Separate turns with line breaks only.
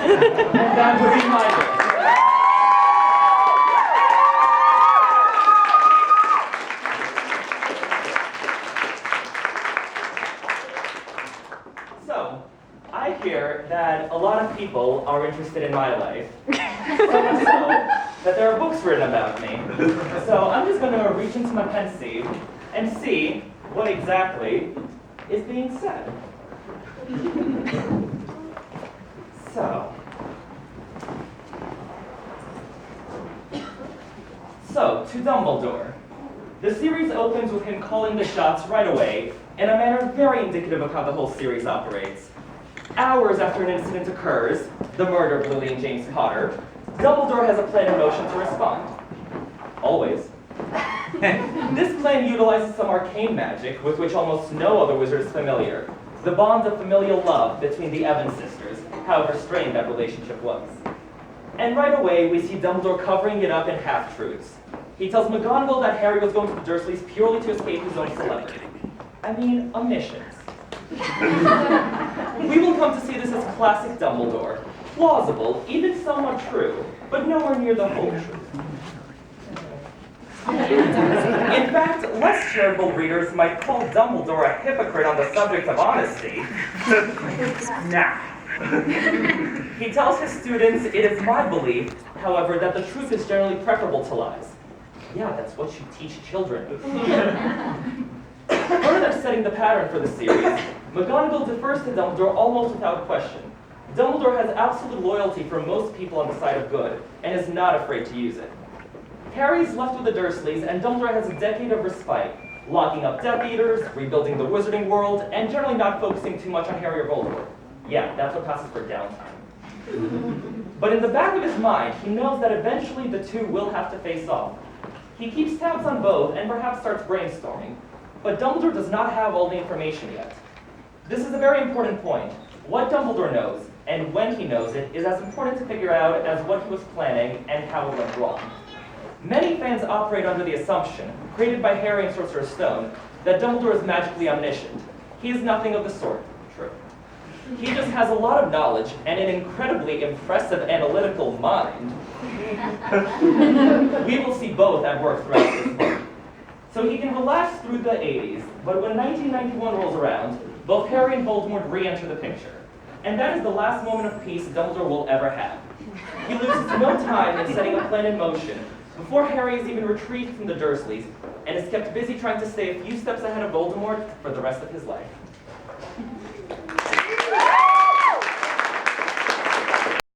That would be my guess. So, I hear that a lot of people are interested in my life. So much so that there are books written about me. So I'm just going to reach into my pen sleeve and see what exactly is being said. So, to Dumbledore. The series opens with him calling the shots right away, in a manner very indicative of how the whole series operates. Hours after an incident occurs, the murder of Lily and James Potter, Dumbledore has a plan in motion to respond. Always. This plan utilizes some arcane magic with which almost no other wizard is familiar. The bond of familial love between the Evans sisters, however strained that relationship was. And right away, we see Dumbledore covering it up in half-truths. He tells McGonagall that Harry was going to the Dursleys purely to escape his own celebrity. I mean, omissions. We will come to see this as classic Dumbledore. Plausible, even somewhat true, but nowhere near the whole truth. In fact, less charitable readers might call Dumbledore a hypocrite on the subject of honesty. Nah. He tells his students, "It is my belief, however, that the truth is generally preferable to lies." Yeah, that's what you teach children. Further than setting the pattern for the series, McGonagall defers to Dumbledore almost without question. Dumbledore has absolute loyalty for most people on the side of good, and is not afraid to use it. Harry's left with the Dursleys, and Dumbledore has a decade of respite, locking up Death Eaters, rebuilding the wizarding world, and generally not focusing too much on Harry or Voldemort. Yeah, that's what passes for downtime. But in the back of his mind, he knows that eventually the two will have to face off. He keeps tabs on both, and perhaps starts brainstorming. But Dumbledore does not have all the information yet. This is a very important point. What Dumbledore knows, and when he knows it, is as important to figure out as what he was planning and how it went wrong. Many fans operate under the assumption, created by Harry and Sorcerer's Stone, that Dumbledore is magically omniscient. He is nothing of the sort. True. He just has a lot of knowledge and an incredibly impressive analytical mind. We will see both at work throughout this book. So he can relax through the 80s, but when 1991 rolls around, both Harry and Voldemort re-enter the picture. And that is the last moment of peace Dumbledore will ever have. He loses no time in setting a plan in motion before Harry is even retrieved from the Dursleys and is kept busy trying to stay a few steps ahead of Voldemort for the rest of his life.